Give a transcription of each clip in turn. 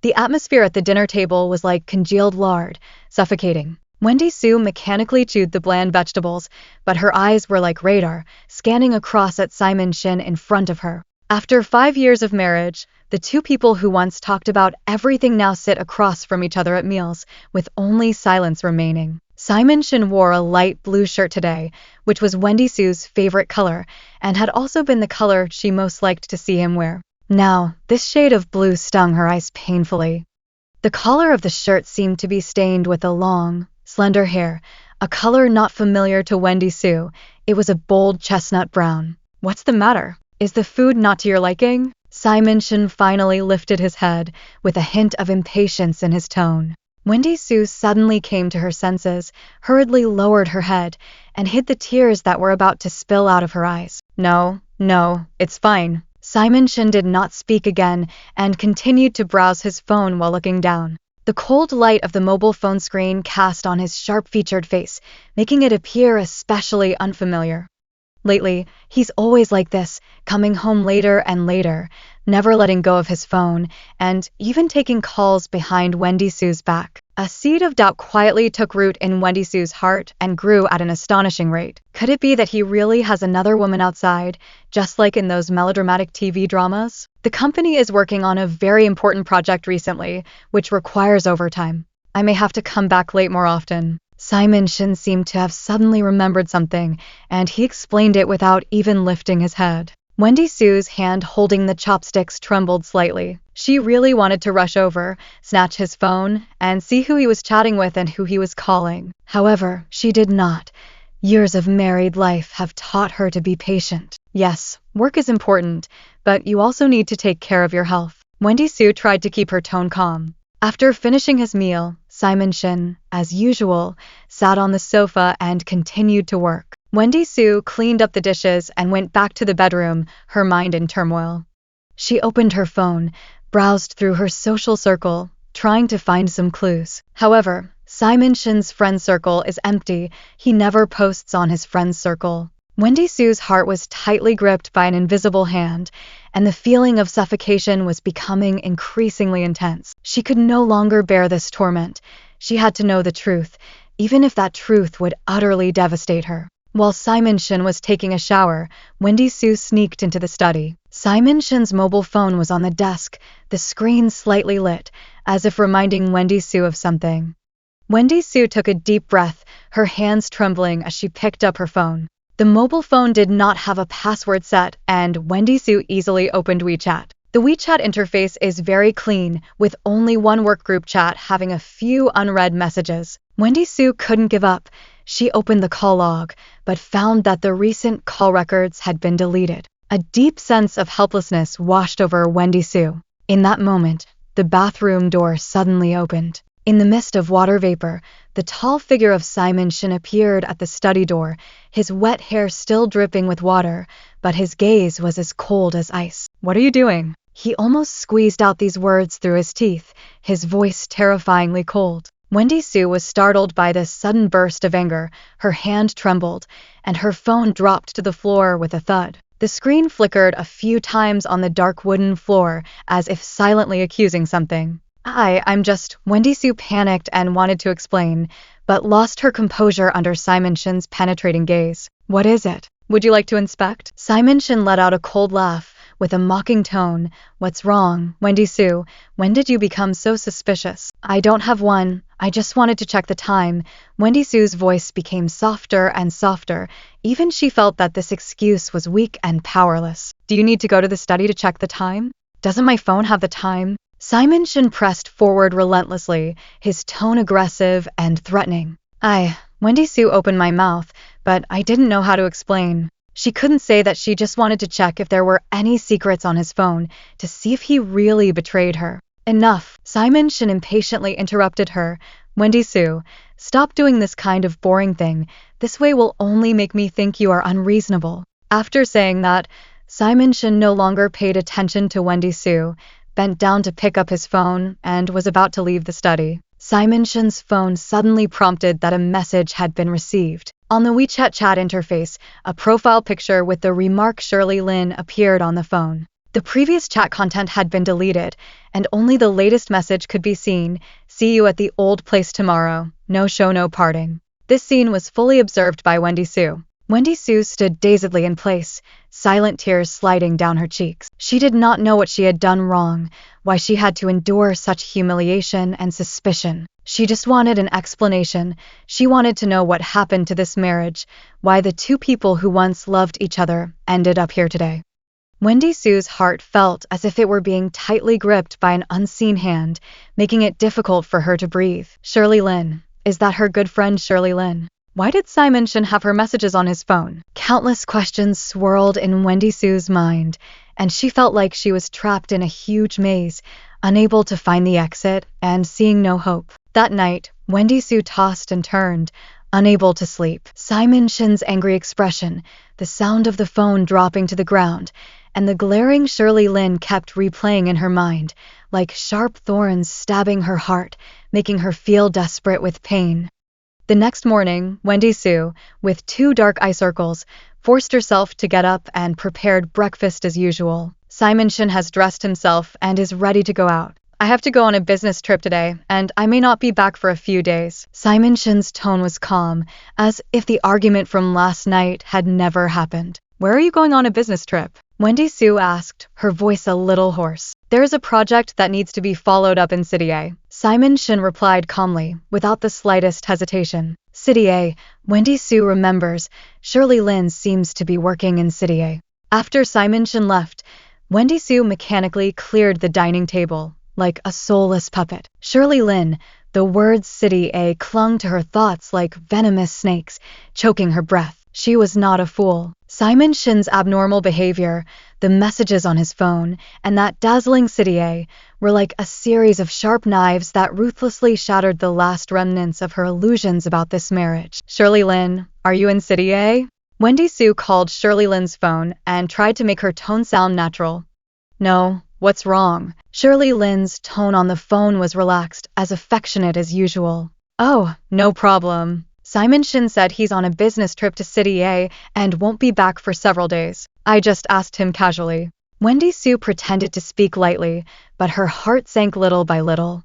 The atmosphere at the dinner table was like congealed lard, suffocating. Wendy Sue mechanically chewed the bland vegetables, but her eyes were like radar, scanning across at Simon Shin in front of her. After 5 years of marriage, the two people who once talked about everything now sit across from each other at meals, with only silence remaining. Simon Shin wore a light blue shirt today, which was Wendy Sue's favorite color, and had also been the color she most liked to see him wear. Now, this shade of blue stung her eyes painfully. The collar of the shirt seemed to be stained with a long, slender hair, a color not familiar to Wendy Sue. It was a bold chestnut brown. "What's the matter? Is the food not to your liking?" Simon Shin finally lifted his head, with a hint of impatience in his tone. Wendy Sue suddenly came to her senses, hurriedly lowered her head, and hid the tears that were about to spill out of her eyes. No, it's fine." Simon Shin did not speak again and continued to browse his phone while looking down. The cold light of the mobile phone screen cast on his sharp-featured face, making it appear especially unfamiliar. Lately, he's always like this, coming home later and later, never letting go of his phone, and even taking calls behind Wendy Sue's back. A seed of doubt quietly took root in Wendy Sue's heart and grew at an astonishing rate. Could it be that he really has another woman outside, just like in those melodramatic TV dramas? The company is working on a very important project recently, which requires overtime. I may have to come back late more often. Simon Shin seemed to have suddenly remembered something, and he explained it without even lifting his head. Wendy Sue's hand holding the chopsticks trembled slightly. She really wanted to rush over, snatch his phone, and see who he was chatting with and who he was calling. However, she did not. Years of married life have taught her to be patient. Yes, work is important, but you also need to take care of your health. Wendy Sue tried to keep her tone calm. After finishing his meal, Simon Shin, as usual, sat on the sofa and continued to work. Wendy Sue cleaned up the dishes and went back to the bedroom, her mind in turmoil. She opened her phone, browsed through her social circle, trying to find some clues. However, Simon Shin's friend circle is empty. He never posts on his friends circle. Wendy Sue's heart was tightly gripped by an invisible hand, and the feeling of suffocation was becoming increasingly intense. She could no longer bear this torment. She had to know the truth, even if that truth would utterly devastate her. While Simon Shin was taking a shower, Wendy Sue sneaked into the study. Simon Shin's mobile phone was on the desk, the screen slightly lit, as if reminding Wendy Sue of something. Wendy Sue took a deep breath, her hands trembling as she picked up her phone. The mobile phone did not have a password set, and Wendy Sue easily opened WeChat. The WeChat interface is very clean, with only one workgroup chat having a few unread messages. Wendy Sue couldn't give up. She opened the call log, but found that the recent call records had been deleted. A deep sense of helplessness washed over Wendy Sue. In that moment, the bathroom door suddenly opened. In the mist of water vapor, the tall figure of Simon Shin appeared at the study door, his wet hair still dripping with water, but his gaze was as cold as ice. "What are you doing?" He almost squeezed out these words through his teeth, his voice terrifyingly cold. Wendy Sue was startled by this sudden burst of anger. Her hand trembled, and her phone dropped to the floor with a thud. The screen flickered a few times on the dark wooden floor, as if silently accusing something. I'm just... Wendy Sue panicked and wanted to explain, but lost her composure under Simon Shin's penetrating gaze. "What is it? Would you like to inspect?" Simon Shin let out a cold laugh, with a mocking tone. "What's wrong, Wendy Sue? When did you become so suspicious?" "I don't have one. I just wanted to check the time." Wendy Sue's voice became softer and softer. Even she felt that this excuse was weak and powerless. "Do you need to go to the study to check the time? Doesn't my phone have the time?" Simon Shin pressed forward relentlessly, his tone aggressive and threatening. Wendy Sue opened my mouth, but I didn't know how to explain. She couldn't say that she just wanted to check if there were any secrets on his phone, to see if he really betrayed her. "Enough!" Simon Shin impatiently interrupted her. "Wendy Sue, stop doing this kind of boring thing. This way will only make me think you are unreasonable." After saying that, Simon Shin no longer paid attention to Wendy Sue, bent down to pick up his phone, and was about to leave the study. Simon Shin's phone suddenly prompted that a message had been received. On the WeChat chat interface, a profile picture with the remark Shirley Lin appeared on the phone. The previous chat content had been deleted, and only the latest message could be seen. See you at the old place tomorrow. No show, no parting. This scene was fully observed by Wendy Sue. Wendy Sue stood dazedly in place, silent tears sliding down her cheeks. She did not know what she had done wrong, why she had to endure such humiliation and suspicion. She just wanted an explanation. She wanted to know what happened to this marriage, why the two people who once loved each other ended up here today. Wendy Sue's heart felt as if it were being tightly gripped by an unseen hand, making it difficult for her to breathe. Shirley Lin. Is that her good friend Shirley Lin? Why did Simon Shin have her messages on his phone? Countless questions swirled in Wendy Sue's mind, and she felt like she was trapped in a huge maze, unable to find the exit and seeing no hope. That night, Wendy Sue tossed and turned, unable to sleep. Simon Shin's angry expression, the sound of the phone dropping to the ground, and the glaring Shirley Lin kept replaying in her mind, like sharp thorns stabbing her heart, making her feel desperate with pain. The next morning, Wendy Sue, with 2 dark eye circles, forced herself to get up and prepared breakfast as usual. Simon Shin has dressed himself and is ready to go out. I have to go on a business trip today, and I may not be back for a few days. Simon Shin's tone was calm, as if the argument from last night had never happened. Where are you going on a business trip? Wendy Sue asked, her voice a little hoarse. There is a project that needs to be followed up in City A. Simon Shin replied calmly, without the slightest hesitation. City A. Wendy Sue remembers. Shirley Lin seems to be working in City A. After Simon Shin left, Wendy Sue mechanically cleared the dining table, like a soulless puppet. Shirley Lin, the words City A clung to her thoughts like venomous snakes, choking her breath. She was not a fool. Simon Shin's abnormal behavior, the messages on his phone, and that dazzling City A were like a series of sharp knives that ruthlessly shattered the last remnants of her illusions about this marriage. Shirley Lin, are you in City A? Wendy Sue called Shirley Lin's phone and tried to make her tone sound natural. No, what's wrong? Shirley Lin's tone on the phone was relaxed, as affectionate as usual. Oh, no problem. Simon Shin said he's on a business trip to City A and won't be back for several days. I just asked him casually. Wendy Sue pretended to speak lightly, but her heart sank little by little.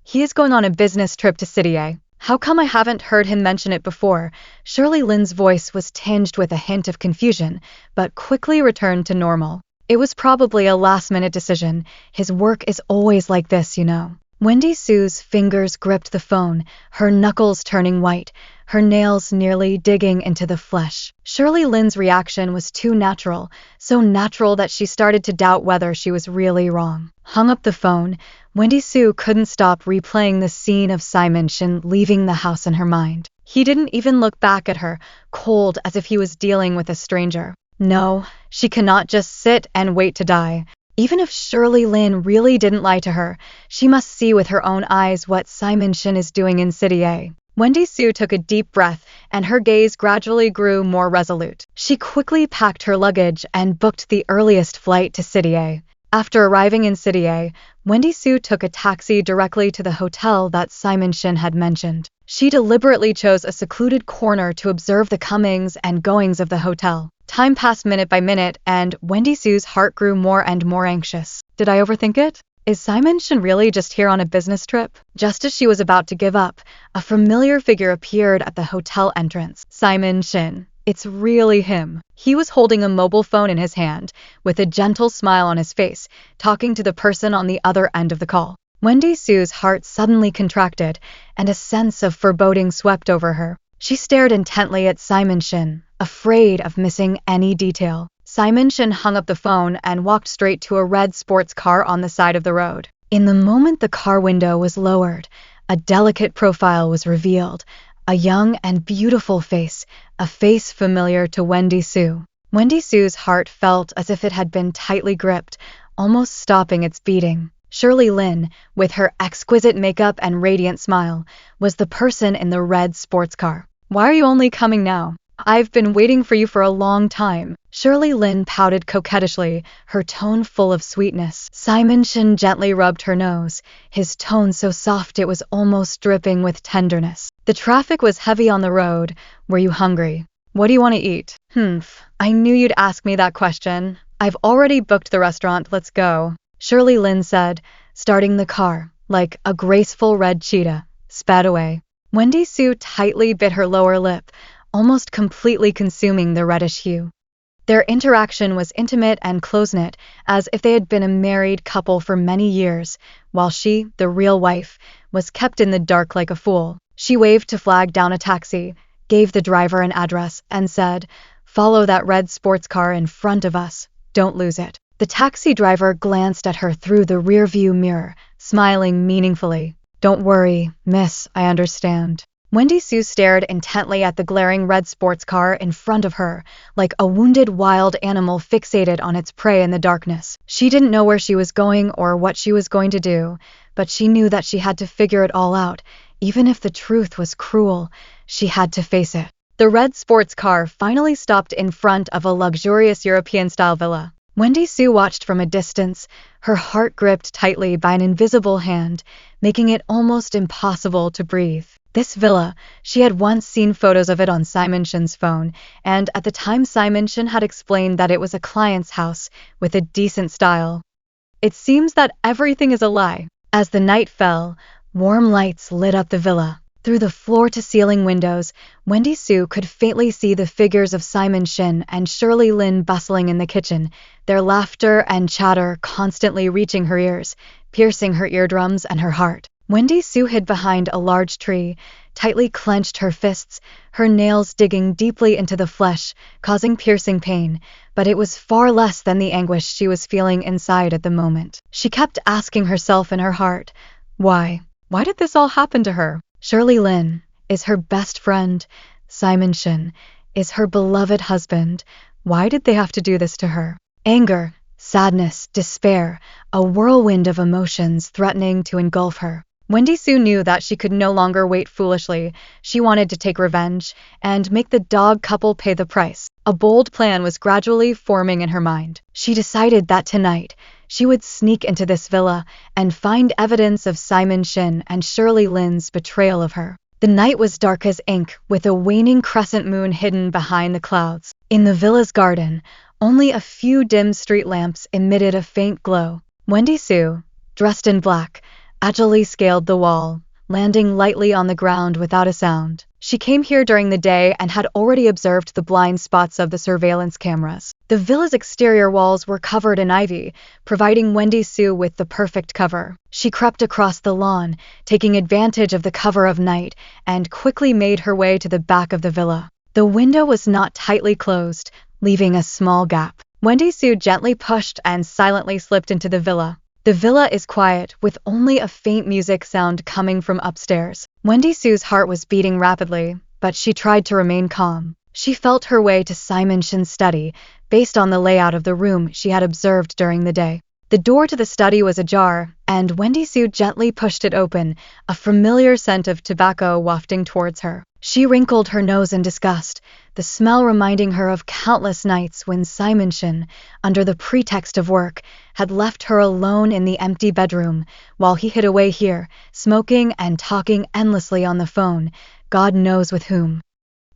He is going on a business trip to City A. How come I haven't heard him mention it before? Shirley Lin's voice was tinged with a hint of confusion, but quickly returned to normal. It was probably a last-minute decision. His work is always like this, you know. Wendy Sue's fingers gripped the phone, her knuckles turning white, her nails nearly digging into the flesh. Shirley Lin's reaction was too natural, so natural that she started to doubt whether she was really wrong. Hung up the phone, Wendy Sue couldn't stop replaying the scene of Simon Shin leaving the house in her mind. He didn't even look back at her, cold as if he was dealing with a stranger. No, she cannot just sit and wait to die. Even if Shirley Lin really didn't lie to her, she must see with her own eyes what Simon Shin is doing in City A. Wendy Sue took a deep breath, and her gaze gradually grew more resolute. She quickly packed her luggage and booked the earliest flight to City A. After arriving in City A, Wendy Sue took a taxi directly to the hotel that Simon Shin had mentioned. She deliberately chose a secluded corner to observe the comings and goings of the hotel. Time passed minute by minute, and Wendy Sue's heart grew more and more anxious. Did I overthink it? Is Simon Shin really just here on a business trip? Just as she was about to give up, a familiar figure appeared at the hotel entrance. Simon Shin. It's really him. He was holding a mobile phone in his hand, with a gentle smile on his face, talking to the person on the other end of the call. Wendy Sue's heart suddenly contracted, and a sense of foreboding swept over her. She stared intently at Simon Shin, afraid of missing any detail. Simon Shin hung up the phone and walked straight to a red sports car on the side of the road. In the moment the car window was lowered, a delicate profile was revealed, a young and beautiful face, a face familiar to Wendy Sue. Wendy Sue's heart felt as if it had been tightly gripped, almost stopping its beating. Shirley Lin, with her exquisite makeup and radiant smile, was the person in the red sports car. Why are you only coming now? I've been waiting for you for a long time. Shirley Lin pouted coquettishly, her tone full of sweetness. Simon Shin gently rubbed her nose, his tone so soft it was almost dripping with tenderness. The traffic was heavy on the road. Were you hungry? What do you want to eat? I knew you'd ask me that question. I've already booked the restaurant, let's go, Shirley Lin said, starting the car, like a graceful red cheetah, sped away. Wendy Sue tightly bit her lower lip, almost completely consuming the reddish hue. Their interaction was intimate and close-knit, as if they had been a married couple for many years, while she, the real wife, was kept in the dark like a fool. She waved to flag down a taxi, gave the driver an address, and said, "Follow that red sports car in front of us. Don't lose it." The taxi driver glanced at her through the rearview mirror, smiling meaningfully. "Don't worry, miss, I understand." Wendy Sue stared intently at the glaring red sports car in front of her, like a wounded wild animal fixated on its prey in the darkness. She didn't know where she was going or what she was going to do, but she knew that she had to figure it all out. Even if the truth was cruel, she had to face it. The red sports car finally stopped in front of a luxurious European-style villa. Wendy Sue watched from a distance, her heart gripped tightly by an invisible hand, making it almost impossible to breathe. This villa, she had once seen photos of it on Simon Shin's phone, and at the time Simon Shin had explained that it was a client's house with a decent style. It seems that everything is a lie. As the night fell, warm lights lit up the villa. Through the floor-to-ceiling windows, Wendy Sue could faintly see the figures of Simon Shin and Shirley Lin bustling in the kitchen, their laughter and chatter constantly reaching her ears, piercing her eardrums and her heart. Wendy Sue hid behind a large tree, tightly clenched her fists, her nails digging deeply into the flesh, causing piercing pain, but it was far less than the anguish she was feeling inside at the moment. She kept asking herself in her heart, why? Why did this all happen to her? Shirley Lin is her best friend. Simon Shin is her beloved husband. Why did they have to do this to her? Anger, sadness, despair, a whirlwind of emotions threatening to engulf her. Wendy Sue knew that she could no longer wait foolishly. She wanted to take revenge and make the dog couple pay the price. A bold plan was gradually forming in her mind. She decided that tonight she would sneak into this villa and find evidence of Simon Shin and Shirley Lin's betrayal of her. The night was dark as ink, with a waning crescent moon hidden behind the clouds. In the villa's garden, only a few dim street lamps emitted a faint glow. Wendy Sue, dressed in black, agilely scaled the wall, landing lightly on the ground without a sound. She came here during the day and had already observed the blind spots of the surveillance cameras. The villa's exterior walls were covered in ivy, providing Wendy Sue with the perfect cover. She crept across the lawn, taking advantage of the cover of night, and quickly made her way to the back of the villa. The window was not tightly closed, leaving a small gap. Wendy Sue gently pushed and silently slipped into the villa. The villa is quiet, with only a faint music sound coming from upstairs. Wendy Sue's heart was beating rapidly, but she tried to remain calm. She felt her way to Simon Shin's study, based on the layout of the room she had observed during the day. The door to the study was ajar, and Wendy Sue gently pushed it open, a familiar scent of tobacco wafting towards her. She wrinkled her nose in disgust, the smell reminding her of countless nights when Simon Shin, under the pretext of work, had left her alone in the empty bedroom, while he hid away here, smoking and talking endlessly on the phone, God knows with whom.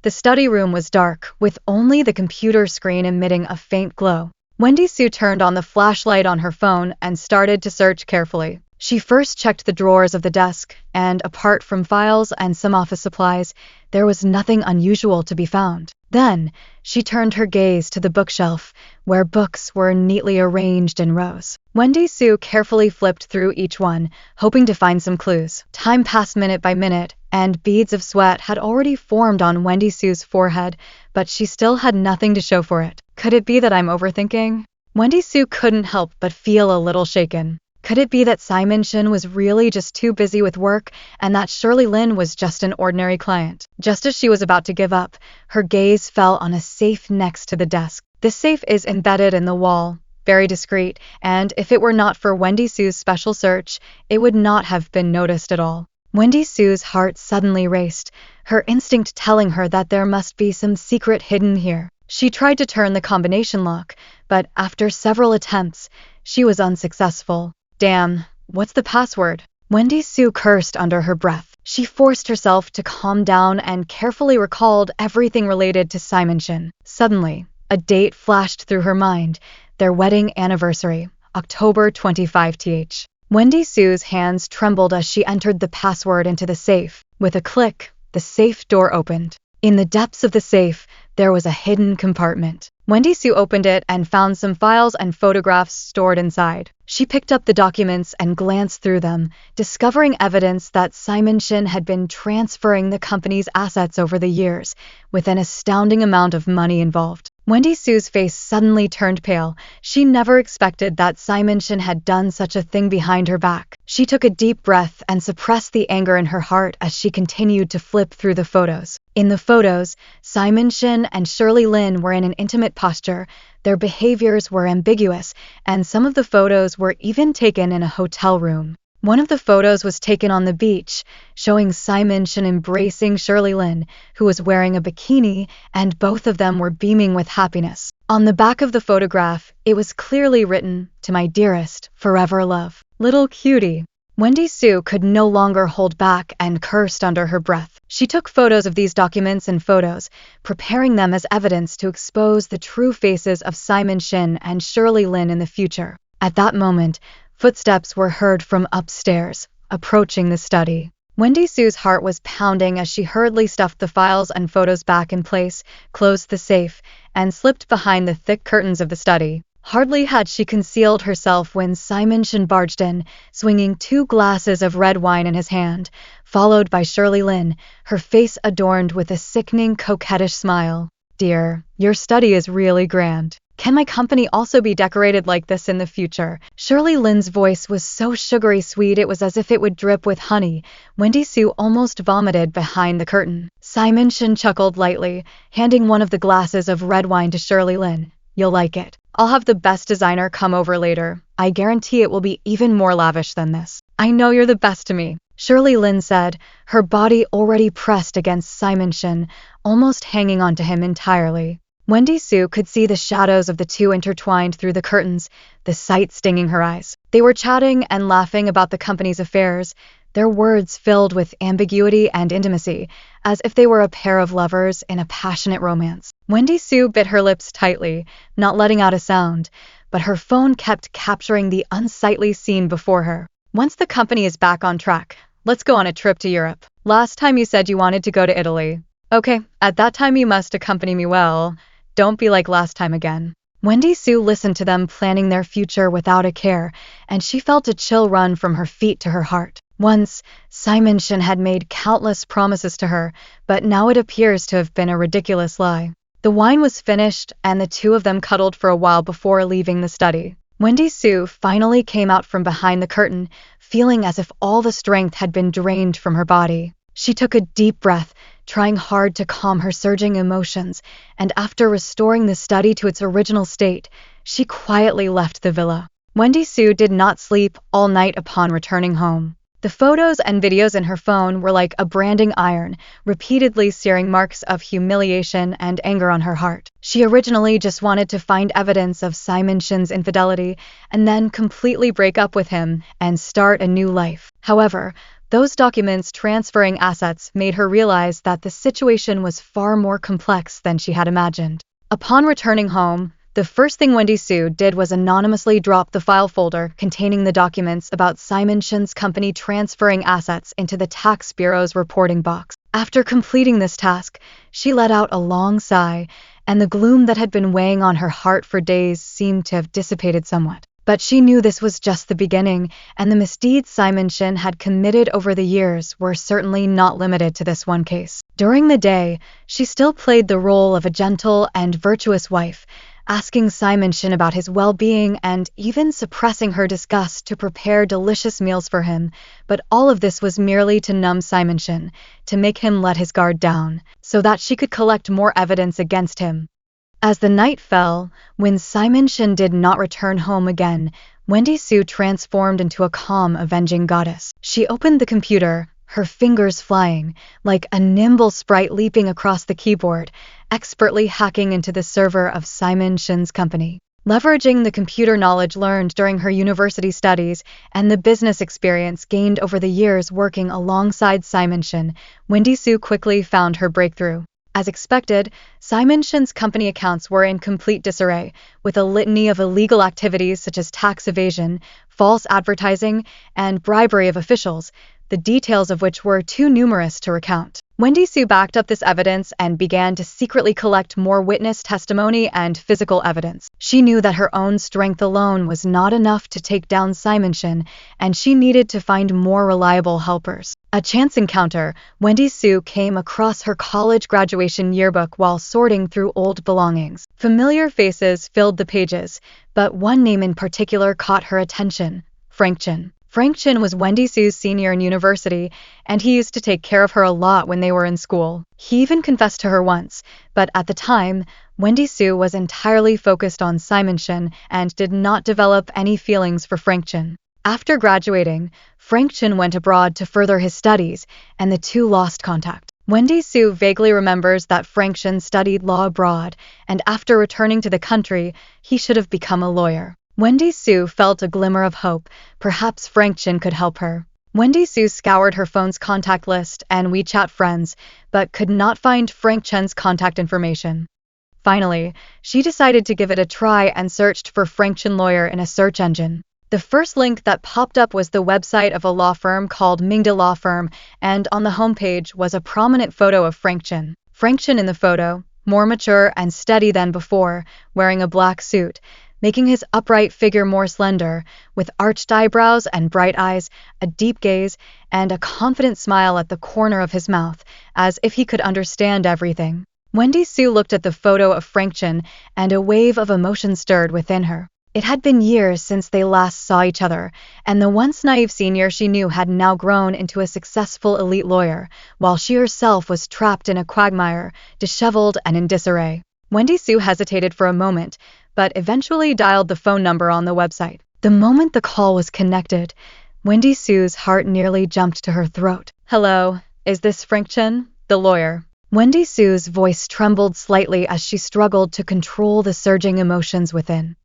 The study room was dark, with only the computer screen emitting a faint glow. Wendy Sue turned on the flashlight on her phone and started to search carefully. She first checked the drawers of the desk, and apart from files and some office supplies, there was nothing unusual to be found. Then, she turned her gaze to the bookshelf, where books were neatly arranged in rows. Wendy Sue carefully flipped through each one, hoping to find some clues. Time passed minute by minute, and beads of sweat had already formed on Wendy Sue's forehead, but she still had nothing to show for it. Could it be that I'm overthinking? Wendy Sue couldn't help but feel a little shaken. Could it be that Simon Shin was really just too busy with work and that Shirley Lin was just an ordinary client? Just as she was about to give up, her gaze fell on a safe next to the desk. This safe is embedded in the wall, very discreet, and if it were not for Wendy Sue's special search, it would not have been noticed at all. Wendy Sue's heart suddenly raced, her instinct telling her that there must be some secret hidden here. She tried to turn the combination lock, but after several attempts, she was unsuccessful. Damn, what's the password? Wendy Sue cursed under her breath. She forced herself to calm down and carefully recalled everything related to Simon Shin. Suddenly, a date flashed through her mind, their wedding anniversary, October 25th. Wendy Sue's hands trembled as she entered the password into the safe. With a click, the safe door opened. In the depths of the safe, there was a hidden compartment. Wendy Sue opened it and found some files and photographs stored inside. She picked up the documents and glanced through them, discovering evidence that Simon Shin had been transferring the company's assets over the years, with an astounding amount of money involved. Wendy Sue's face suddenly turned pale. She never expected that Simon Shin had done such a thing behind her back. She took a deep breath and suppressed the anger in her heart as she continued to flip through the photos. In the photos, Simon Shin and Shirley Lin were in an intimate posture. Their behaviors were ambiguous, and some of the photos were even taken in a hotel room. One of the photos was taken on the beach, showing Simon Shin embracing Shirley Lin, who was wearing a bikini, and both of them were beaming with happiness. On the back of the photograph, it was clearly written, "To my dearest, forever love. Little cutie." Wendy Sue could no longer hold back and cursed under her breath. She took photos of these documents and photos, preparing them as evidence to expose the true faces of Simon Shin and Shirley Lin in the future. At that moment, footsteps were heard from upstairs, approaching the study. Wendy Sue's heart was pounding as she hurriedly stuffed the files and photos back in place, closed the safe, and slipped behind the thick curtains of the study. Hardly had she concealed herself when Simon Shin barged in, swinging 2 glasses of red wine in his hand, followed by Shirley Lin, her face adorned with a sickening, coquettish smile. "Dear, your study is really grand. Can my company also be decorated like this in the future?" Shirley Lin's voice was so sugary sweet it was as if it would drip with honey. Wendy Sue almost vomited behind the curtain. Simon Shin chuckled lightly, handing one of the glasses of red wine to Shirley Lin. "You'll like it. I'll have the best designer come over later. I guarantee it will be even more lavish than this." "I know you're the best to me," Shirley Lin said, her body already pressed against Simon Shin, almost hanging onto him entirely. Wendy Sue could see the shadows of the two intertwined through the curtains, the sight stinging her eyes. They were chatting and laughing about the company's affairs, their words filled with ambiguity and intimacy, as if they were a pair of lovers in a passionate romance. Wendy Sue bit her lips tightly, not letting out a sound, but her phone kept capturing the unsightly scene before her. "Once the company is back on track, let's go on a trip to Europe. Last time you said you wanted to go to Italy. Okay, at that time you must accompany me well. Don't be like last time again." Wendy Sue listened to them planning their future without a care, and she felt a chill run from her feet to her heart. Once, Simon Shin had made countless promises to her, but now it appears to have been a ridiculous lie. The wine was finished, and the two of them cuddled for a while before leaving the study. Wendy Sue finally came out from behind the curtain, feeling as if all the strength had been drained from her body. She took a deep breath, trying hard to calm her surging emotions, and after restoring the study to its original state, she quietly left the villa. Wendy Sue did not sleep all night upon returning home. The photos and videos in her phone were like a branding iron, repeatedly searing marks of humiliation and anger on her heart. She originally just wanted to find evidence of Simon Shin's infidelity and then completely break up with him and start a new life. However, those documents transferring assets made her realize that the situation was far more complex than she had imagined. Upon returning home, the first thing Wendy Sue did was anonymously drop the file folder containing the documents about Simon Shin's company transferring assets into the tax bureau's reporting box. After completing this task, she let out a long sigh, and the gloom that had been weighing on her heart for days seemed to have dissipated somewhat. But she knew this was just the beginning, and the misdeeds Simon Shin had committed over the years were certainly not limited to this one case. During the day, she still played the role of a gentle and virtuous wife, asking Simon Shin about his well-being and even suppressing her disgust to prepare delicious meals for him, but all of this was merely to numb Simon Shin, to make him let his guard down, so that she could collect more evidence against him. As the night fell, when Simon Shin did not return home again, Wendy Sue transformed into a calm, avenging goddess. She opened the computer, her fingers flying, like a nimble sprite leaping across the keyboard, expertly hacking into the server of Simon Shin's company. Leveraging the computer knowledge learned during her university studies and the business experience gained over the years working alongside Simon Shin, Wendy Sue quickly found her breakthrough. As expected, Simon Shin's company accounts were in complete disarray, with a litany of illegal activities such as tax evasion, false advertising, and bribery of officials, the details of which were too numerous to recount. Wendy Su backed up this evidence and began to secretly collect more witness testimony and physical evidence. She knew that her own strength alone was not enough to take down Simon Shin, and she needed to find more reliable helpers. A chance encounter, Wendy Su came across her college graduation yearbook while sorting through old belongings. Familiar faces filled the pages, but one name in particular caught her attention: Frank Chin. Frank Chin was Wendy Su's senior in university, and he used to take care of her a lot when they were in school. He even confessed to her once, but at the time, Wendy Su was entirely focused on Simon Shin and did not develop any feelings for Frank Chin. After graduating, Frank Chin went abroad to further his studies, and the two lost contact. Wendy Su vaguely remembers that Frank Chin studied law abroad, and after returning to the country, he should have become a lawyer. Wendy Su felt a glimmer of hope. Perhaps Frank Chin could help her. Wendy Su scoured her phone's contact list and WeChat friends, but could not find Frank Chin's contact information. Finally, she decided to give it a try and searched for Frank Chin lawyer in a search engine. The first link that popped up was the website of a law firm called Mingda Law Firm, and on the homepage was a prominent photo of Frank Chin. Frank Chin in the photo, more mature and steady than before, wearing a black suit, making his upright figure more slender, with arched eyebrows and bright eyes, a deep gaze, and a confident smile at the corner of his mouth, as if he could understand everything. Wendy Su looked at the photo of Frank Chin, and a wave of emotion stirred within her. It had been years since they last saw each other, and the once naive senior she knew had now grown into a successful elite lawyer, while she herself was trapped in a quagmire, disheveled and in disarray. Wendy Su hesitated for a moment, but eventually dialed the phone number on the website. The moment the call was connected, Wendy Su's heart nearly jumped to her throat. "Hello, is this Frank Chin, the lawyer?" Wendy Su's voice trembled slightly as she struggled to control the surging emotions within.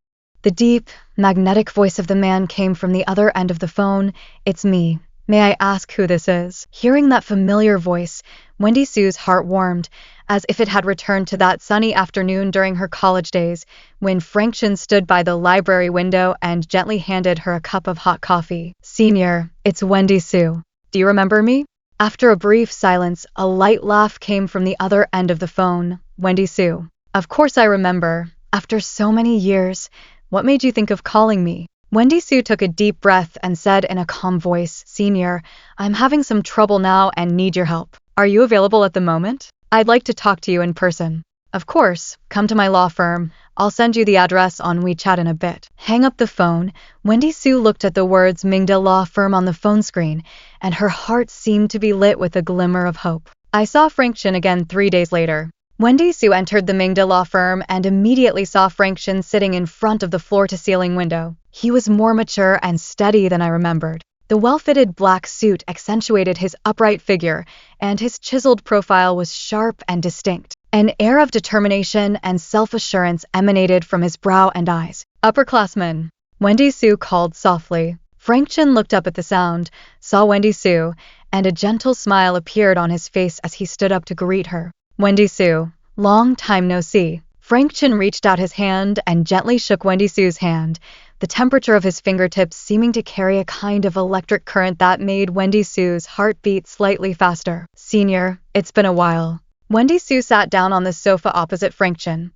The deep, magnetic voice of the man came from the other end of the phone. "It's me. May I ask who this is?" Hearing that familiar voice, Wendy Su's heart warmed, as if it had returned to that sunny afternoon during her college days, when Frank Chin stood by the library window and gently handed her a cup of hot coffee. "Senior, it's Wendy Su. Do you remember me?" After a brief silence, a light laugh came from the other end of the phone. "Wendy Su. Of course I remember. After so many years, what made you think of calling me?" Wendy Su took a deep breath and said in a calm voice, "Senior, I'm having some trouble now and need your help. Are you available at the moment? I'd like to talk to you in person." "Of course, come to my law firm. I'll send you the address on WeChat in a bit." Hang up the phone, Wendy Su looked at the words Mingda Law Firm on the phone screen, and her heart seemed to be lit with a glimmer of hope. I saw Frank Chin again 3 days later. Wendy Su entered the Mingda Law Firm and immediately saw Frank Chin sitting in front of the floor-to-ceiling window. He was more mature and steady than I remembered. The well-fitted black suit accentuated his upright figure, and his chiseled profile was sharp and distinct. An air of determination and self-assurance emanated from his brow and eyes. "Upperclassman," Wendy Su called softly. Frank Chin looked up at the sound, saw Wendy Su, and a gentle smile appeared on his face as he stood up to greet her. "Wendy Su, long time no see." Frank Chin reached out his hand and gently shook Wendy Su's hand, the temperature of his fingertips seeming to carry a kind of electric current that made Wendy Su's heart beat slightly faster. "Senior, it's been a while." Wendy Su sat down on the sofa opposite Frank Chin.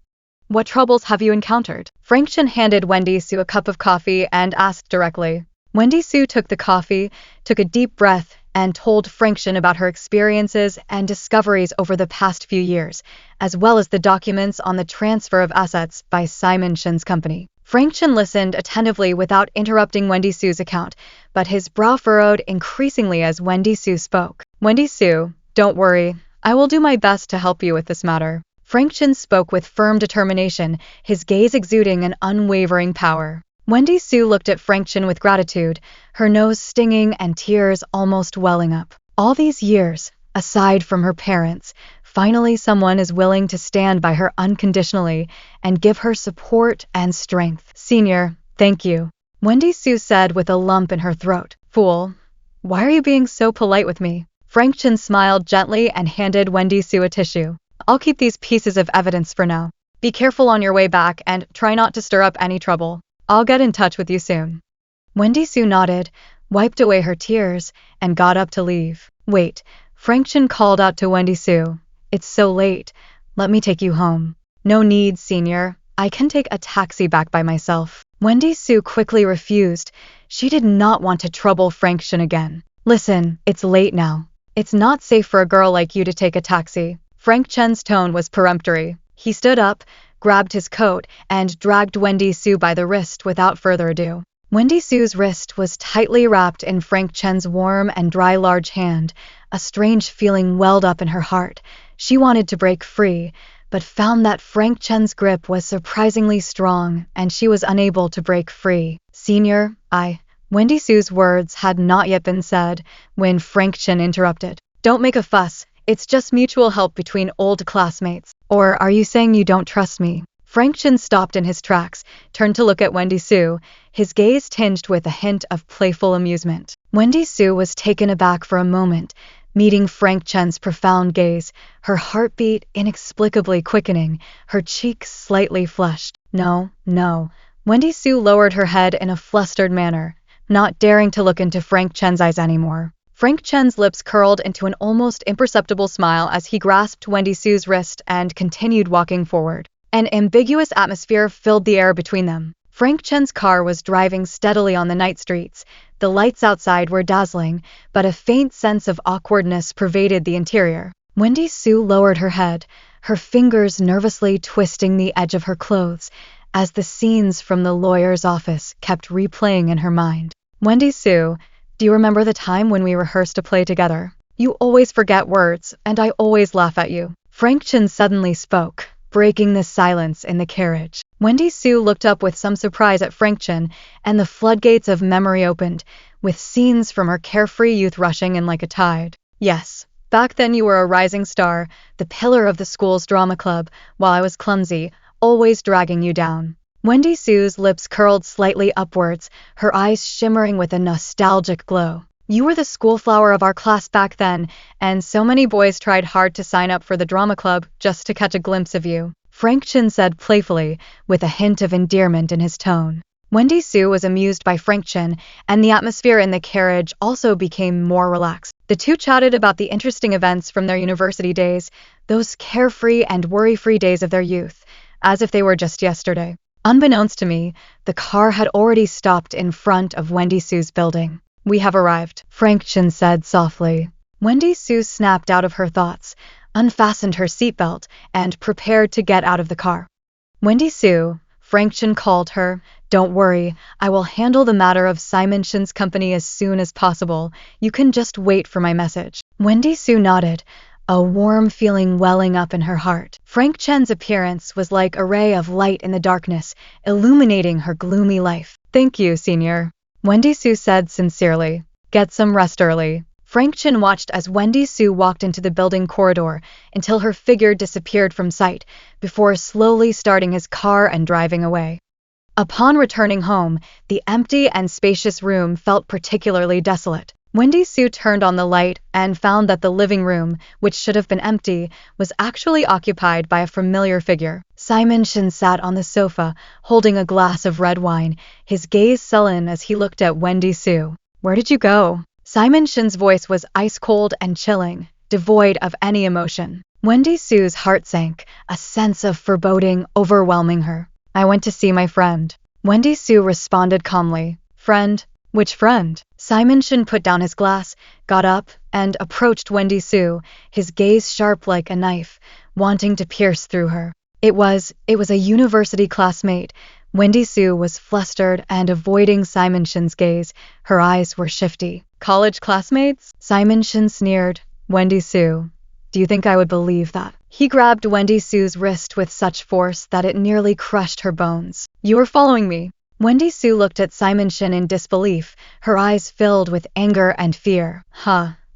"What troubles have you encountered?" Frank Chin handed Wendy Su a cup of coffee and asked directly. Wendy Su took the coffee, took a deep breath, and told Frank Chin about her experiences and discoveries over the past few years, as well as the documents on the transfer of assets by Simon Shin's company. Frank Chin listened attentively without interrupting Wendy Su's account, but his brow furrowed increasingly as Wendy Su spoke. "Wendy Su, don't worry. I will do my best to help you with this matter." Frank Chin spoke with firm determination, his gaze exuding an unwavering power. Wendy Su looked at Frank Chin with gratitude, her nose stinging and tears almost welling up. All these years, aside from her parents, finally someone is willing to stand by her unconditionally and give her support and strength. "Senior, thank you," Wendy Su said with a lump in her throat. "Fool, why are you being so polite with me?" Frank Chin smiled gently and handed Wendy Su a tissue. I'll keep these pieces of evidence for now. Be careful on your way back and try not to stir up any trouble. I'll get in touch with you soon. Wendy Sue nodded, wiped away her tears, and got up to leave. Wait, Frank Chen called out to Wendy Sue. It's so late. Let me take you home. No need, senior. I can take a taxi back by myself. Wendy Sue quickly refused. She did not want to trouble Frank Chen again. Listen, it's late now. It's not safe for a girl like you to take a taxi. Frank Chen's tone was peremptory. He stood up, grabbed his coat, and dragged Wendy Sue by the wrist without further ado. Wendy Sue's wrist was tightly wrapped in Frank Chen's warm and dry large hand. A strange feeling welled up in her heart. She wanted to break free, but found that Frank Chen's grip was surprisingly strong, and she was unable to break free. Senior, Wendy Sue's words had not yet been said when Frank Chen interrupted. Don't make a fuss. It's just mutual help between old classmates. Or are you saying you don't trust me? Frank Chen stopped in his tracks, turned to look at Wendy Sue, his gaze tinged with a hint of playful amusement. Wendy Sue was taken aback for a moment, meeting Frank Chen's profound gaze, her heartbeat inexplicably quickening, her cheeks slightly flushed. No. Wendy Sue lowered her head in a flustered manner, not daring to look into Frank Chen's eyes anymore. Frank Chen's lips curled into an almost imperceptible smile as he grasped Wendy Sue's wrist and continued walking forward. An ambiguous atmosphere filled the air between them. Frank Chen's car was driving steadily on the night streets. The lights outside were dazzling, but a faint sense of awkwardness pervaded the interior. Wendy Sue lowered her head, her fingers nervously twisting the edge of her clothes, as the scenes from the lawyer's office kept replaying in her mind. Wendy Sue, do you remember the time when we rehearsed a play together? You always forget words, and I always laugh at you. Frank Chen suddenly spoke, breaking the silence in the carriage. Wendy Sue looked up with some surprise at Frank Chen, and the floodgates of memory opened, with scenes from her carefree youth rushing in like a tide. Yes, back then you were a rising star, the pillar of the school's drama club, while I was clumsy, always dragging you down. Wendy Sue's lips curled slightly upwards, her eyes shimmering with a nostalgic glow. You were the school flower of our class back then, and so many boys tried hard to sign up for the drama club just to catch a glimpse of you. Frank Chen said playfully, with a hint of endearment in his tone. Wendy Sue was amused by Frank Chen, and the atmosphere in the carriage also became more relaxed. The two chatted about the interesting events from their university days, those carefree and worry-free days of their youth, as if they were just yesterday. Unbeknownst to me, the car had already stopped in front of Wendy Sue's building. We have arrived, Frank Chen said softly. Wendy Sue snapped out of her thoughts, unfastened her seatbelt, and prepared to get out of the car. Wendy Sue, Frank Chen called her. Don't worry, I will handle the matter of Simon Shen's company as soon as possible. You can just wait for my message. Wendy Sue nodded, a warm feeling welling up in her heart. Frank Chen's appearance was like a ray of light in the darkness, illuminating her gloomy life. Thank you, senior, Wendy Sue said sincerely. Get some rest early. Frank Chen watched as Wendy Sue walked into the building corridor until her figure disappeared from sight, before slowly starting his car and driving away. Upon returning home, the empty and spacious room felt particularly desolate. Wendy Sue turned on the light and found that the living room, which should have been empty, was actually occupied by a familiar figure. Simon Shen sat on the sofa, holding a glass of red wine, his gaze sullen as he looked at Wendy Sue. Where did you go? Simon Shen's voice was ice-cold and chilling, devoid of any emotion. Wendy Sue's heart sank, a sense of foreboding overwhelming her. I went to see my friend. Wendy Sue responded calmly. Friend? Which friend? Simon Shen put down his glass, got up, and approached Wendy Sue, his gaze sharp like a knife, wanting to pierce through her. It was a university classmate. Wendy Sue was flustered and avoiding Simon Shen's gaze. Her eyes were shifty. College classmates? Simon Shen sneered. Wendy Sue, do you think I would believe that? He grabbed Wendy Sue's wrist with such force that it nearly crushed her bones. You are following me. Wendy Sue looked at Simon Shen in disbelief, her eyes filled with anger and fear.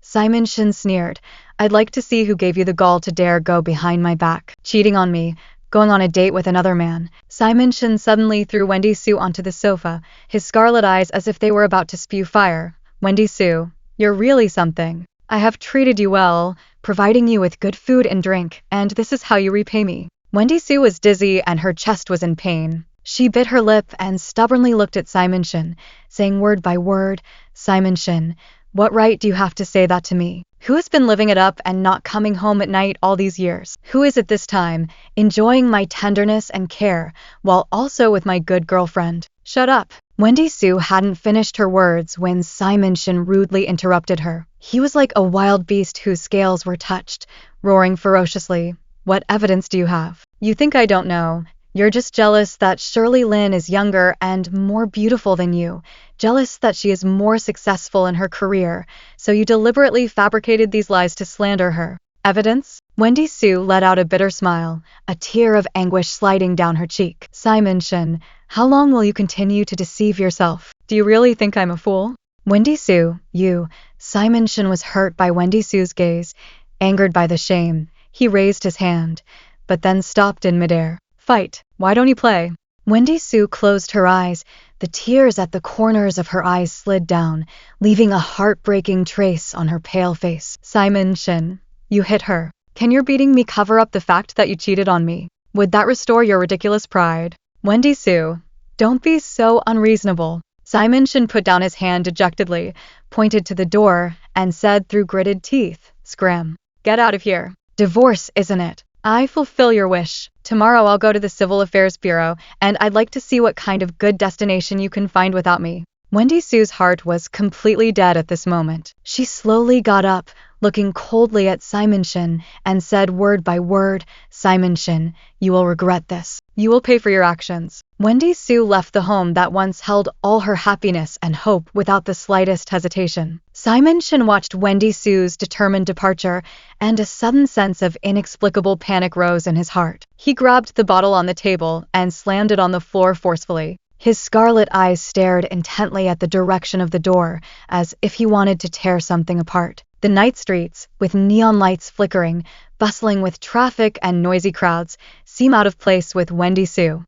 Simon Shen sneered. I'd like to see who gave you the gall to dare go behind my back. Cheating on me, going on a date with another man. Simon Shen suddenly threw Wendy Sue onto the sofa, his scarlet eyes as if they were about to spew fire. Wendy Sue, you're really something. I have treated you well, providing you with good food and drink, and this is how you repay me. Wendy Sue was dizzy and her chest was in pain. She bit her lip and stubbornly looked at Simon Shin, saying word by word, Simon Shin, what right do you have to say that to me? Who has been living it up and not coming home at night all these years? Who is at this time, enjoying my tenderness and care, while also with my good girlfriend? Shut up. Wendy Sue hadn't finished her words when Simon Shin rudely interrupted her. He was like a wild beast whose scales were touched, roaring ferociously. What evidence do you have? You think I don't know. You're just jealous that Shirley Lin is younger and more beautiful than you, jealous that she is more successful in her career, so you deliberately fabricated these lies to slander her. Evidence? Wendy Sue let out a bitter smile, a tear of anguish sliding down her cheek. Simon Shin, how long will you continue to deceive yourself? Do you really think I'm a fool? Wendy Sue, you. Simon Shin was hurt by Wendy Sue's gaze, angered by the shame. He raised his hand, but then stopped in midair. Fight. Why don't you play? Wendy Sue closed her eyes. The tears at the corners of her eyes slid down, leaving a heartbreaking trace on her pale face. Simon Shin, you hit her. Can your beating me cover up the fact that you cheated on me? Would that restore your ridiculous pride? Wendy Sue, don't be so unreasonable. Simon Shin put down his hand dejectedly, pointed to the door, and said through gritted teeth, Scram. Get out of here. Divorce, isn't it? I fulfill your wish. Tomorrow I'll go to the Civil Affairs Bureau, and I'd like to see what kind of good destination you can find without me. Wendy Sue's heart was completely dead at this moment. She slowly got up, looking coldly at Simon Shin, and said word by word, Simon Shin, you will regret this. You will pay for your actions. Wendy Sue left the home that once held all her happiness and hope without the slightest hesitation. Simon Shin watched Wendy Sue's determined departure, and a sudden sense of inexplicable panic rose in his heart. He grabbed the bottle on the table and slammed it on the floor forcefully. His scarlet eyes stared intently at the direction of the door, as if he wanted to tear something apart. The night streets, with neon lights flickering, bustling with traffic and noisy crowds, seemed out of place with Wendy Sue.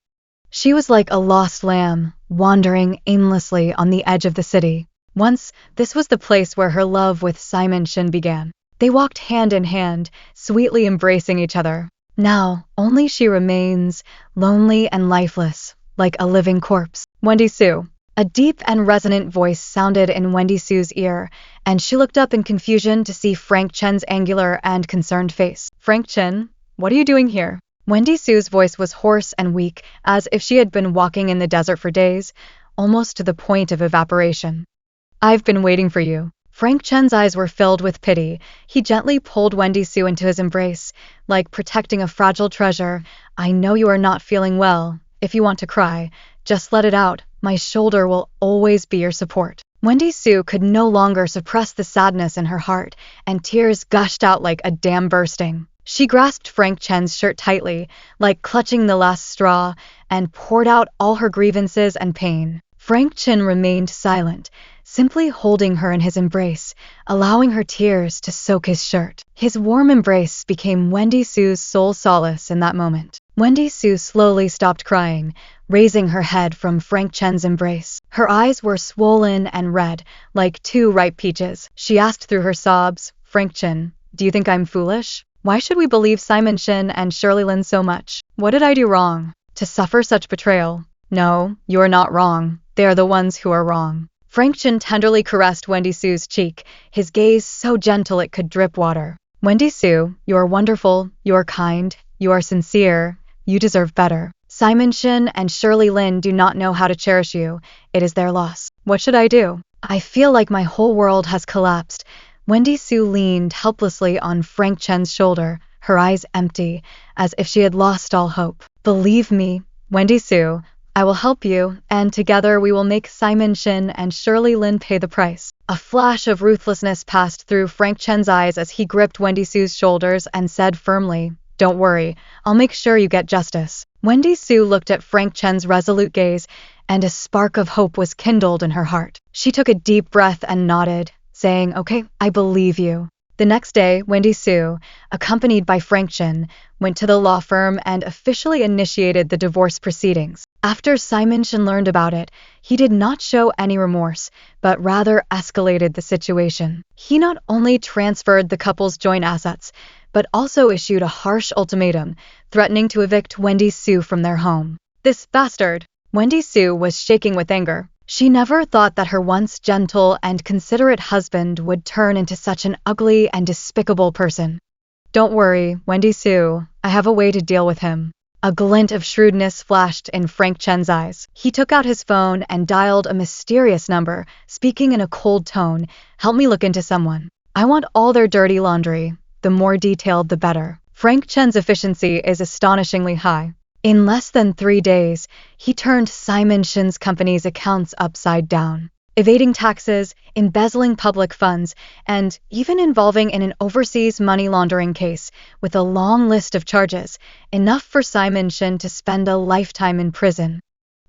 She was like a lost lamb, wandering aimlessly on the edge of the city. Once, this was the place where her love with Simon Shin began. They walked hand in hand, sweetly embracing each other. Now, only she remains, lonely and lifeless, like a living corpse. Wendy Sue. A deep and resonant voice sounded in Wendy Sue's ear, and she looked up in confusion to see Frank Chen's angular and concerned face. Frank Chen, what are you doing here? Wendy Sue's voice was hoarse and weak, as if she had been walking in the desert for days, almost to the point of evaporation. I've been waiting for you. Frank Chen's eyes were filled with pity. He gently pulled Wendy Sue into his embrace, like protecting a fragile treasure. I know you are not feeling well. If you want to cry, just let it out. My shoulder will always be your support. Wendy Sue could no longer suppress the sadness in her heart, and tears gushed out like a dam bursting. She grasped Frank Chen's shirt tightly, like clutching the last straw, and poured out all her grievances and pain. Frank Chen remained silent, simply holding her in his embrace, allowing her tears to soak his shirt. His warm embrace became Wendy Sue's sole solace in that moment. Wendy Sue slowly stopped crying, raising her head from Frank Chen's embrace. Her eyes were swollen and red, like two ripe peaches. She asked through her sobs, Frank Chen, do you think I'm foolish? Why should we believe Simon Shin and Shirley Lin so much? What did I do wrong to suffer such betrayal? No, you are not wrong. They are the ones who are wrong. Frank Chen tenderly caressed Wendy Sue's cheek, his gaze so gentle it could drip water. Wendy Sue, you are wonderful, you are kind, you are sincere, you deserve better. Simon Shin and Shirley Lin do not know how to cherish you. It is their loss. What should I do? I feel like my whole world has collapsed. Wendy Sue leaned helplessly on Frank Chen's shoulder, her eyes empty, as if she had lost all hope. Believe me, Wendy Sue, I will help you, and together we will make Simon Shin and Shirley Lin pay the price. A flash of ruthlessness passed through Frank Chen's eyes as he gripped Wendy Sue's shoulders and said firmly, Don't worry, I'll make sure you get justice. Wendy Sue looked at Frank Chen's resolute gaze, and a spark of hope was kindled in her heart. She took a deep breath and nodded, saying, Okay, I believe you. The next day, Wendy Sue, accompanied by Frank Chen, went to the law firm and officially initiated the divorce proceedings. After Simon Shin learned about it, he did not show any remorse, but rather escalated the situation. He not only transferred the couple's joint assets, but also issued a harsh ultimatum, threatening to evict Wendy Sue from their home. This bastard! Wendy Sue was shaking with anger. She never thought that her once gentle and considerate husband would turn into such an ugly and despicable person. Don't worry, Wendy Sue, I have a way to deal with him. A glint of shrewdness flashed in Frank Chen's eyes. He took out his phone and dialed a mysterious number, speaking in a cold tone. Help me look into someone. I want all their dirty laundry. The more detailed, the better. Frank Chen's efficiency is astonishingly high. In less than 3 days, he turned Simon Shin's company's accounts upside down, evading taxes, embezzling public funds, and even involving in an overseas money laundering case with a long list of charges, enough for Simon Shin to spend a lifetime in prison.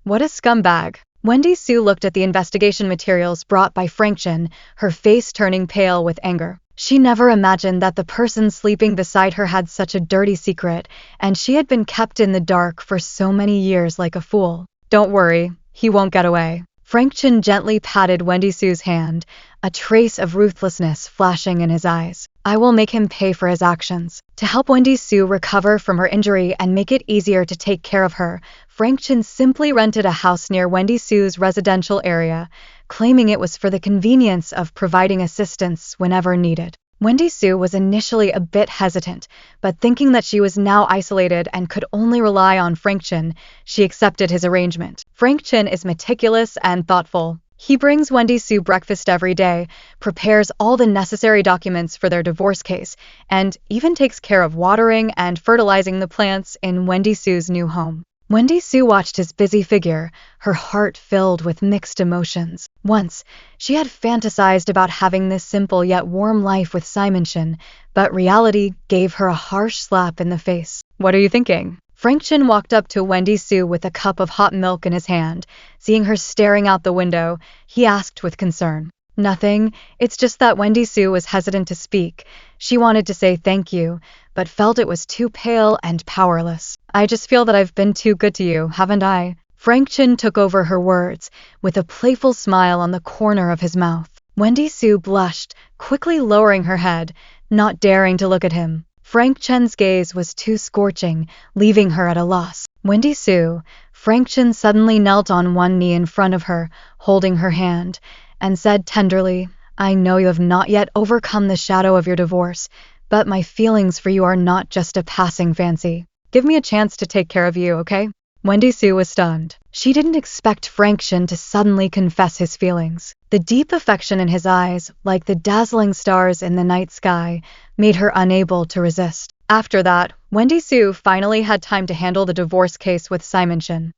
What a scumbag. Wendy Sue looked at the investigation materials brought by Frank Shin, her face turning pale with anger. She never imagined that the person sleeping beside her had such a dirty secret, and she had been kept in the dark for so many years like a fool. Don't worry, he won't get away. Frank Chin gently patted Wendy Sue's hand, a trace of ruthlessness flashing in his eyes. I will make him pay for his actions. To help Wendy Sue recover from her injury and make it easier to take care of her, Frank Chin simply rented a house near Wendy Sue's residential area, claiming it was for the convenience of providing assistance whenever needed. Wendy Sue was initially a bit hesitant, but thinking that she was now isolated and could only rely on Frank Chin, she accepted his arrangement. Frank Chin is meticulous and thoughtful. He brings Wendy Sue breakfast every day, prepares all the necessary documents for their divorce case, and even takes care of watering and fertilizing the plants in Wendy Sue's new home. Wendy Sue watched his busy figure, her heart filled with mixed emotions. Once, she had fantasized about having this simple yet warm life with Simon Shin, but reality gave her a harsh slap in the face. What are you thinking? Frank Chin walked up to Wendy Sue with a cup of hot milk in his hand. Seeing her staring out the window, he asked with concern. Nothing, it's just that Wendy Sue was hesitant to speak. She wanted to say thank you, but felt it was too pale and powerless. I just feel that I've been too good to you, haven't I? Frank Chin took over her words, with a playful smile on the corner of his mouth. Wendy Sue blushed, quickly lowering her head, not daring to look at him. Frank Chen's gaze was too scorching, leaving her at a loss. Wendy Sue, Frank Chen suddenly knelt on one knee in front of her, holding her hand, and said tenderly, I know you have not yet overcome the shadow of your divorce, but my feelings for you are not just a passing fancy. Give me a chance to take care of you, okay? Wendy Sue was stunned. She didn't expect Frank Chin to suddenly confess his feelings. The deep affection in his eyes, like the dazzling stars in the night sky, made her unable to resist. After that, Wendy Sue finally had time to handle the divorce case with Simon Shin.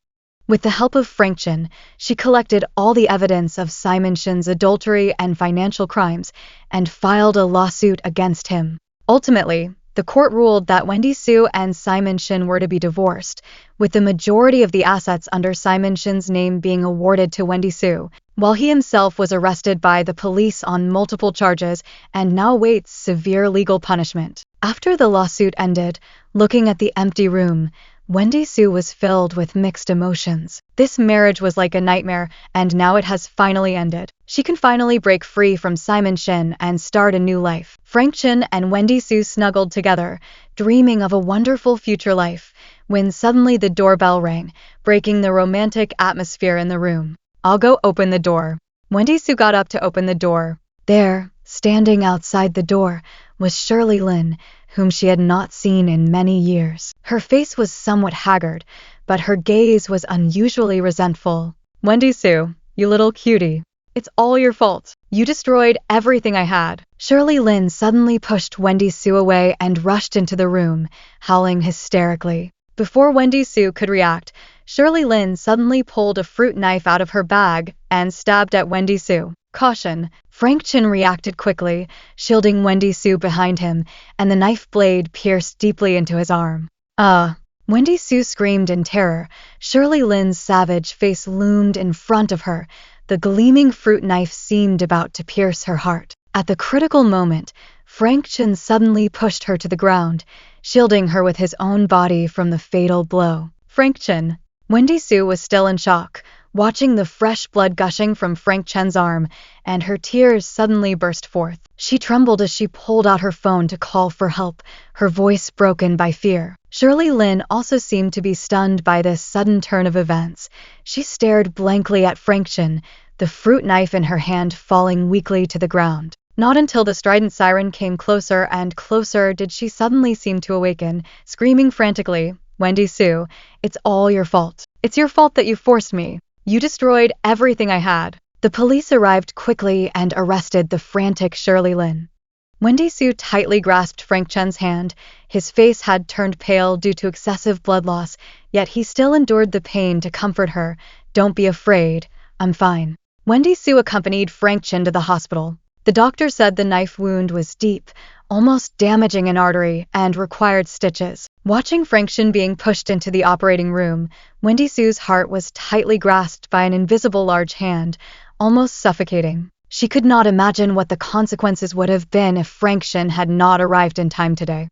With the help of Frank Chin, she collected all the evidence of Simon Shin's adultery and financial crimes and filed a lawsuit against him. Ultimately, the court ruled that Wendy Sue and Simon Shin were to be divorced, with the majority of the assets under Simon Shin's name being awarded to Wendy Sue, while he himself was arrested by the police on multiple charges and now waits severe legal punishment. After the lawsuit ended, looking at the empty room, Wendy Sue was filled with mixed emotions. This marriage was like a nightmare, and now it has finally ended. She can finally break free from Simon Shin and start a new life. Frank Chin and Wendy Sue snuggled together, dreaming of a wonderful future life, when suddenly the doorbell rang, breaking the romantic atmosphere in the room. I'll go open the door. Wendy Sue got up to open the door. There, standing outside the door, was Shirley Lin, whom she had not seen in many years. Her face was somewhat haggard, but her gaze was unusually resentful. Wendy Sue, you little cutie. It's all your fault. You destroyed everything I had. Shirley Lin suddenly pushed Wendy Sue away and rushed into the room, howling hysterically. Before Wendy Sue could react, Shirley Lin suddenly pulled a fruit knife out of her bag and stabbed at Wendy Sue. Caution! Frank Chin reacted quickly, shielding Wendy Sue behind him, and the knife blade pierced deeply into his arm. Wendy Sue screamed in terror. Shirley Lin's savage face loomed in front of her. The gleaming fruit knife seemed about to pierce her heart. At the critical moment, Frank Chin suddenly pushed her to the ground, shielding her with his own body from the fatal blow. Frank Chin. Wendy Sue was still in shock, watching the fresh blood gushing from Frank Chen's arm, and her tears suddenly burst forth. She trembled as she pulled out her phone to call for help, her voice broken by fear. Shirley Lin also seemed to be stunned by this sudden turn of events. She stared blankly at Frank Chen, the fruit knife in her hand falling weakly to the ground. Not until the strident siren came closer and closer did she suddenly seem to awaken, screaming frantically, "Wendy Sue, it's all your fault. It's your fault that you forced me. You destroyed everything I had." The police arrived quickly and arrested the frantic Shirley Lin. Wendy Sue tightly grasped Frank Chen's hand. His face had turned pale due to excessive blood loss, yet he still endured the pain to comfort her. "Don't be afraid. I'm fine." Wendy Sue accompanied Frank Chen to the hospital. The doctor said the knife wound was deep, almost damaging an artery, and required stitches. Watching Frank Chen being pushed into the operating room, Wendy Sue's heart was tightly grasped by an invisible large hand, almost suffocating. She could not imagine what the consequences would have been if Frank Chen had not arrived in time today.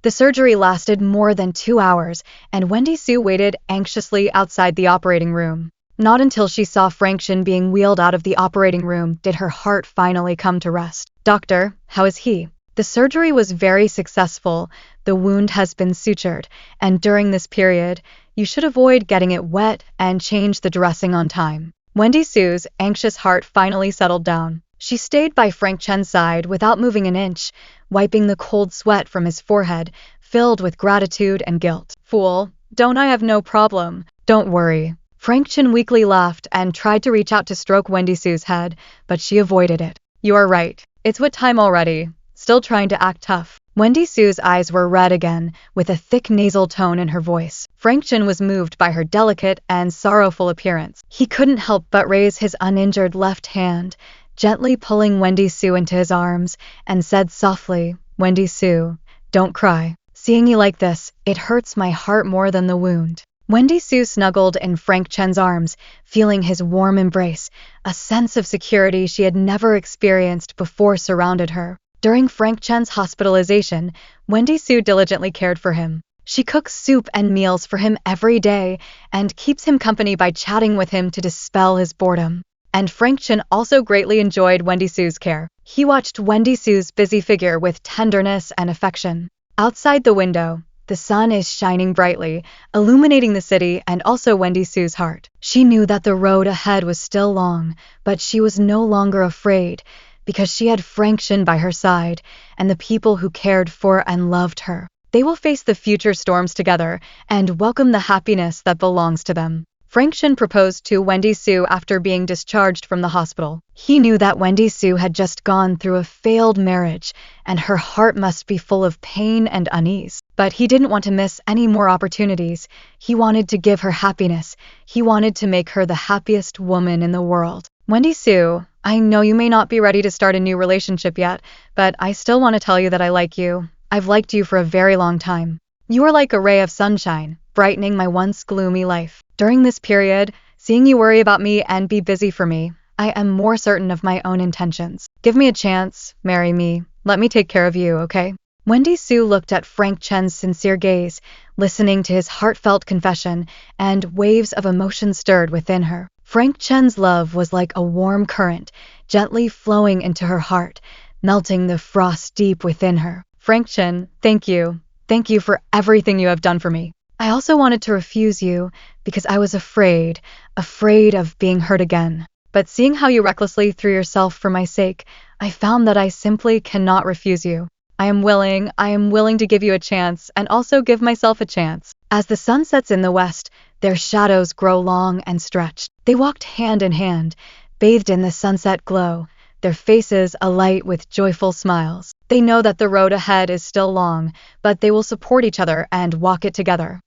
The surgery lasted more than 2 hours, and Wendy Sue waited anxiously outside the operating room. Not until she saw Frank Chen being wheeled out of the operating room did her heart finally come to rest. "Doctor, how is he?" "The surgery was very successful. The wound has been sutured, and during this period, you should avoid getting it wet and change the dressing on time." Wendy Sue's anxious heart finally settled down. She stayed by Frank Chen's side without moving an inch, wiping the cold sweat from his forehead, filled with gratitude and guilt. "Fool, don't I have no problem? Don't worry." Frank Chen weakly laughed and tried to reach out to stroke Wendy Sue's head, but she avoided it. "You are right. It's what time already. Still trying to act tough." Wendy Sue's eyes were red again, with a thick nasal tone in her voice. Frank Chen was moved by her delicate and sorrowful appearance. He couldn't help but raise his uninjured left hand, gently pulling Wendy Sue into his arms, and said softly, "Wendy Sue, don't cry. Seeing you like this, it hurts my heart more than the wound." Wendy Sue snuggled in Frank Chen's arms, feeling his warm embrace. A sense of security she had never experienced before surrounded her. During Frank Chen's hospitalization, Wendy Sue diligently cared for him. She cooks soup and meals for him every day and keeps him company by chatting with him to dispel his boredom. And Frank Chen also greatly enjoyed Wendy Sue's care. He watched Wendy Sue's busy figure with tenderness and affection. Outside the window, the sun is shining brightly, illuminating the city and also Wendy Sue's heart. She knew that the road ahead was still long, but she was no longer afraid, because she had Frank Chen by her side and the people who cared for and loved her. They will face the future storms together and welcome the happiness that belongs to them. Frank Chen proposed to Wendy Sue after being discharged from the hospital. He knew that Wendy Sue had just gone through a failed marriage, and her heart must be full of pain and unease. But he didn't want to miss any more opportunities. He wanted to give her happiness. He wanted to make her the happiest woman in the world. "Wendy Sue, I know you may not be ready to start a new relationship yet, but I still want to tell you that I like you. I've liked you for a very long time. You are like a ray of sunshine, brightening my once gloomy life. During this period, seeing you worry about me and be busy for me, I am more certain of my own intentions. Give me a chance, marry me, let me take care of you, okay?" Wendy Sue looked at Frank Chen's sincere gaze, listening to his heartfelt confession, and waves of emotion stirred within her. Frank Chen's love was like a warm current, gently flowing into her heart, melting the frost deep within her. "Frank Chen, thank you. Thank you for everything you have done for me. I also wanted to refuse you because I was afraid of being hurt again. But seeing how you recklessly threw yourself for my sake, I found that I simply cannot refuse you. I am willing to give you a chance and also give myself a chance." As the sun sets in the west, their shadows grow long and stretched. They walked hand in hand, bathed in the sunset glow, their faces alight with joyful smiles. They know that the road ahead is still long, but they will support each other and walk it together.